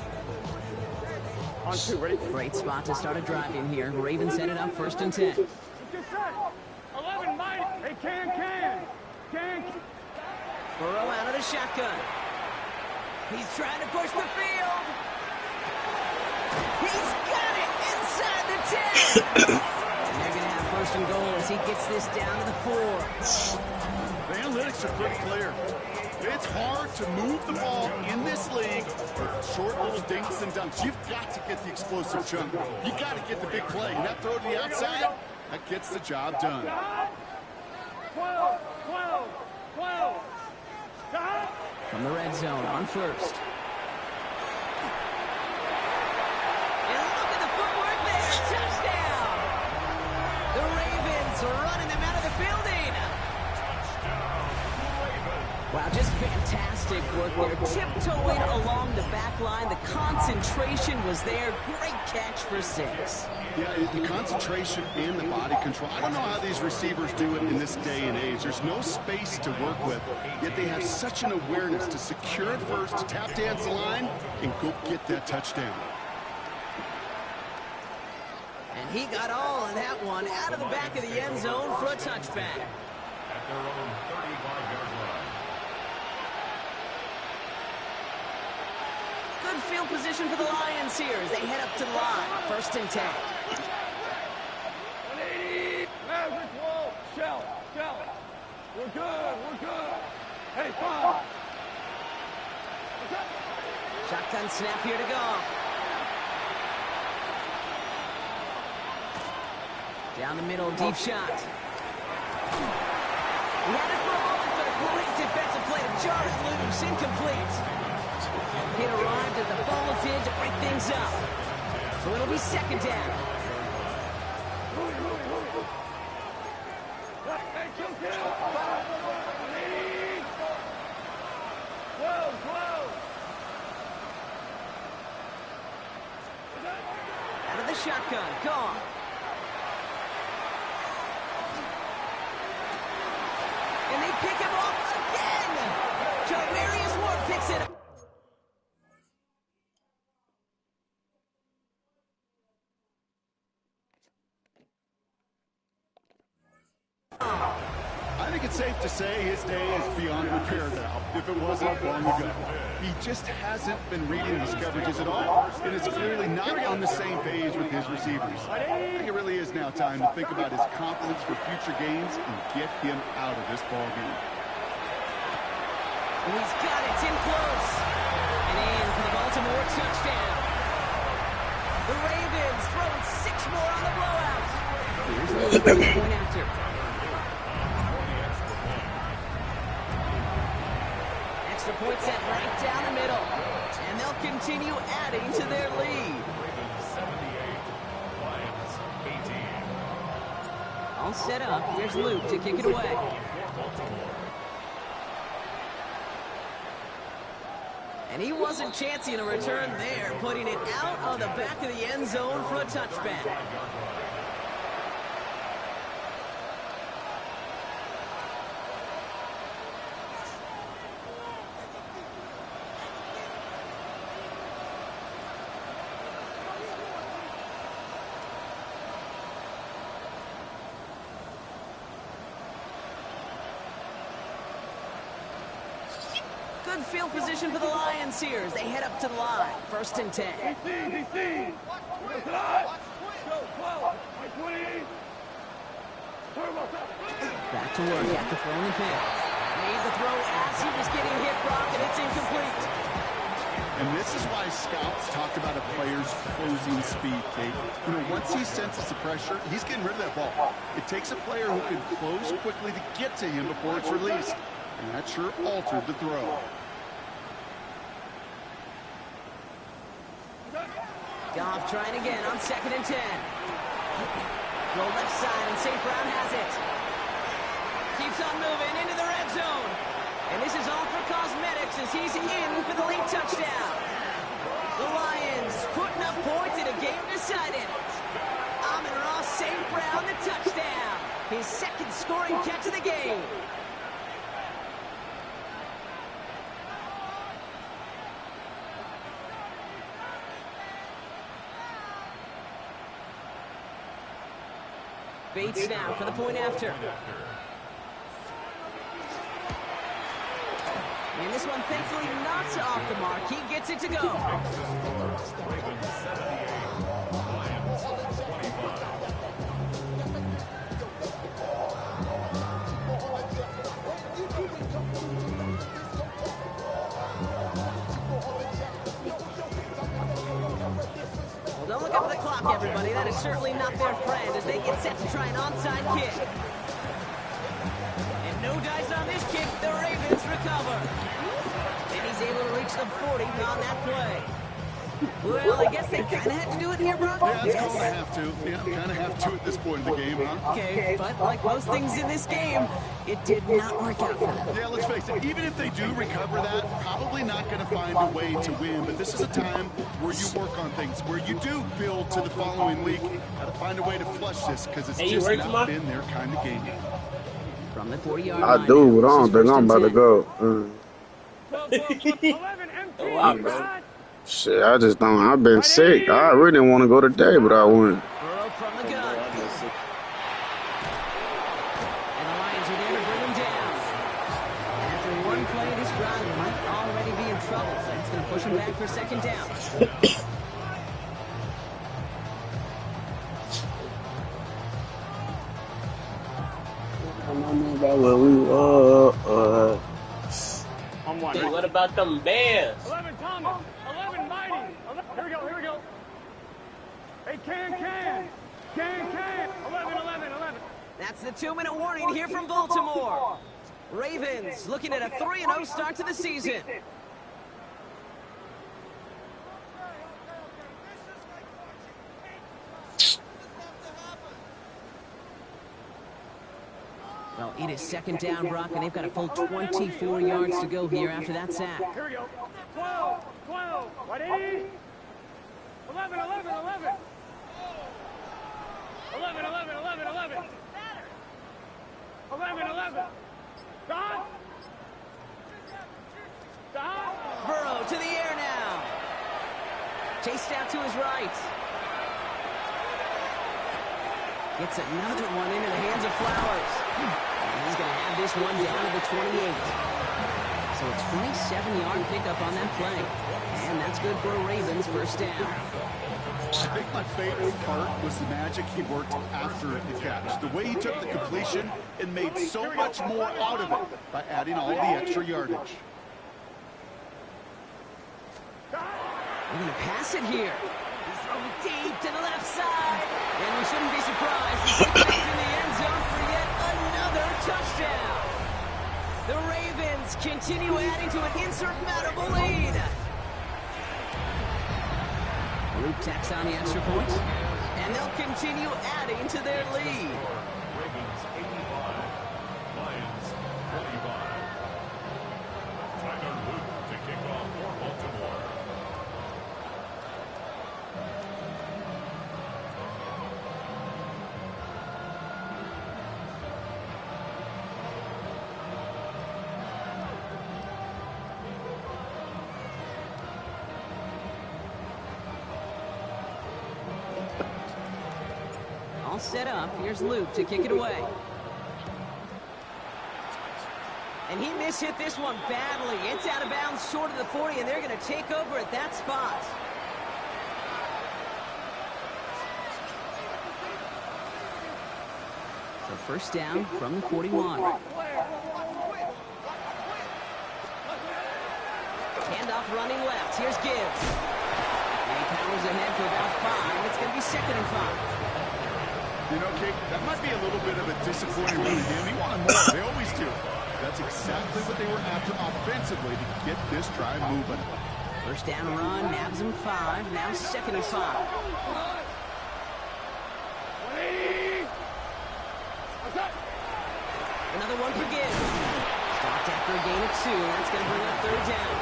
On 2, ready? Great spot to start a drive in here. Ravens set it up 1st and 10. Let's get set. 11, Mike. Hey, can. Burrow out of the shotgun. He's trying to push the field. He's got it inside the 10. And they're going to have 1st and goal as he gets this down to the 4. The analytics are pretty clear. It's hard to move the ball in this league with short little dinks and dunks. You've got to get the explosive chunk. You got to get the big play. And that throw to the outside, that gets the job done. 12. From the red zone on 1st. And look at the footwork there. Touchdown. The Ravens are running them out of the building. Wow, just fantastic footwork there, tiptoeing along the back line. The concentration was there. Great catch for 6. Yeah, the concentration and the body control. I don't know how these receivers do it in this day and age. There's no space to work with, yet they have such an awareness to secure it first, to tap dance the line, and go get that touchdown. And he got all of that one out of the back of the end zone for a touchback. At their own 35-yard line. Good field position for the Lions here as they head up to the line. 1st and 10. 180. Maverick wall. Shell. We're good. Hey, 5. Shotgun snap here to go. Down the middle, deep shot. He had it for a moment, but a great defensive play to jar it loose. Incomplete. He arrived as the ball did to break things up. So it'll be 2nd down. Hey, kill. 12. Out of the shotgun, gone. And they pick him off again. Jarmarius Ward picks it up. I think it's safe to say his day is beyond repair now, if it wasn't long ago. He just hasn't been reading his coverages at all, and is clearly not on the same page with his receivers. I think it really is now time to think about his confidence for future games and get him out of this ball game. And he's got it, in close. And in for the Baltimore touchdown. The Ravens throwing 6 more on the blowout. Here's the point after. Extra point set right down the middle. And they'll continue adding to their lead. Ravens 78, Lions 18. All set up. Here's Luke to kick it away. And he wasn't chancing a return there, putting it out of the back of the end zone for a touchback. Good field position for the Lions here as they head up to the line. 1st and 10. DC. Go, 12. 20. Back to work after throwing the pin. Made the throw as he was getting hit, Brock, and it's incomplete. And this is why scouts talk about a player's closing speed, Kate. You know, once he senses the pressure, he's getting rid of that ball. It takes a player who can close quickly to get to him before it's released. And that sure altered the throw. Goff trying again on 2nd and 10. Go left side, and St. Brown has it. Keeps on moving into the red zone. And this is all for cosmetics as he's in for the late touchdown. The Lions putting up points in a game decided. Amon-Ra St. Brown, the touchdown. His 2nd scoring catch of the game. Bates now for the point after. And this one thankfully not off the mark. He gets it to go. Ravens 78, Lions 25. Well, don't look up at the clock, everybody. That is certainly not their friend as they get set to try an onside kick. And no dice on this kick. The Ravens recover. And he's able to reach the 40 on that play. Well, I guess they kind of had to do it here, Brock. Yeah, it's called a have to. Yeah, kind of have to at this point in the game, huh? Okay, but like most things in this game, it did not work out for them. Yeah, let's face it, even if they do recover that, probably not going to find a way to win. But this is a time where you work on things, where you do build to the following week. Got to find a way to flush this because it's just not been their kind of game. From the 40-yard I line. do, but I don't think I'm about to go. 11 empty. Wow, bro. Shit, I just don't. I've been sick. I really didn't want to go today, but I went. Burrow from the gun. And the Lions are there to bring him down. And after one play, this drive might already be in trouble. So it's going to push him back for second down. I don't know about where we were. Hey, what about them Bears? 11 Thomas. 11 Mighty. Here we go. Here we go. Hey, Can. 11. That's the 2-minute warning here from Baltimore. Ravens looking at a 3-0 start to the season. Well, it is second down, Brock, and they've got a full 24 yards to go here after that sack. Here we go. 12. 180. 11. 11. Stop. Burrow to the air now. Chased out to his right. Gets another one into the hands of Flowers. And he's going to have this one down to the 28. So a 27-yard pickup on that play. And that's good for a Ravens first down. I think my favorite part was the magic he worked after the catch. The way he took the completion and made so much more out of it by adding all the extra yardage. We're going to pass it here. He's throwing deep to the left side. And we shouldn't be surprised to see him in the end zone for yet another touchdown. The Ravens continue adding to an insurmountable lead. Luke tacks on the extra point, and they'll continue adding to their lead. Ravens 85, Lions 45. Tyler Luke to kick off for Baltimore. All set up. Here's Luke to kick it away. And he mishit this one badly. It's out of bounds short of the 40, and they're going to take over at that spot. So first down from the 41. Handoff running left. Here's Gibbs. And he powers ahead for about 5. It's going to be 2nd and 5. You know, Kate, that might be a little bit of a disappointing run again. He wanted more. They always do. That's exactly what they were after offensively to get this drive moving. First down run, nabs him 5. Now 2nd and 5. Another one for Gibbs. Stopped after a gain of 2. That's going to bring up 3rd down.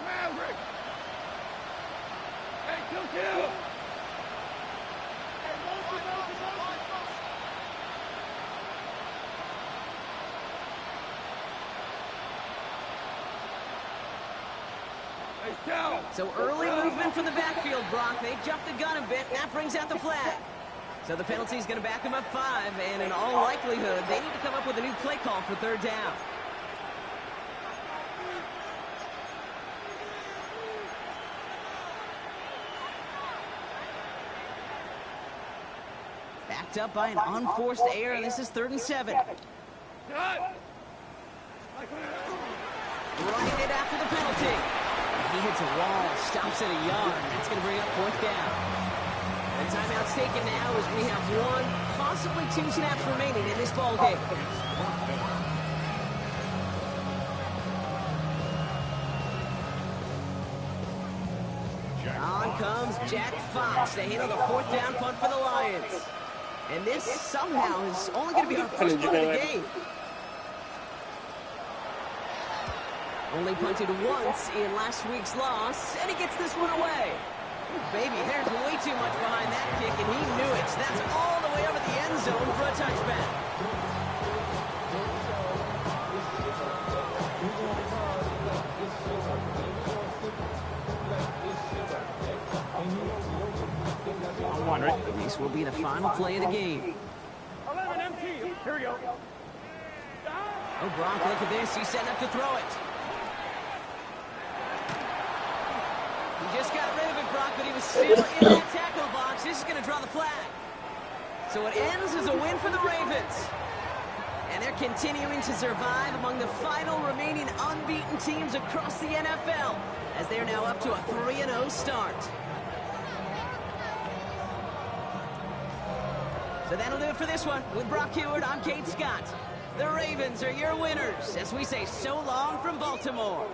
Maverick. Hey, kill. So early movement from the backfield, Brock. They jumped the gun a bit. That brings out the flag. So the penalty is going to back them up 5, and in all likelihood, they need to come up with a new play call for 3rd down. Backed up by an unforced error, and this is 3rd and 7. Running it after the penalty. He hits a wall, stops at a yard. That's going to bring up fourth down. The timeout's taken now as we have one, possibly two snaps remaining in this ball game. On comes Jack Fox to handle the fourth down punt for the Lions. And this somehow is only going to be our first punt of the game. Only punted once in last week's loss, and he gets this one away. Baby, there's way too much behind that kick, and he knew it. That's all the way over the end zone for a touchback. This will be the final play of the game. 11 MT. Here we go. Oh, Gronk, look at this. He's setting up to throw it. He just got rid of it, Gronk, but he was still in that tackle box. This is going to draw the flag. So it ends as a win for the Ravens. And they're continuing to survive among the final remaining unbeaten teams across the NFL, as they're now up to a 3-0 start. So that'll do it for this one. With Brock Heward, I'm Kate Scott. The Ravens are your winners, as we say so long from Baltimore.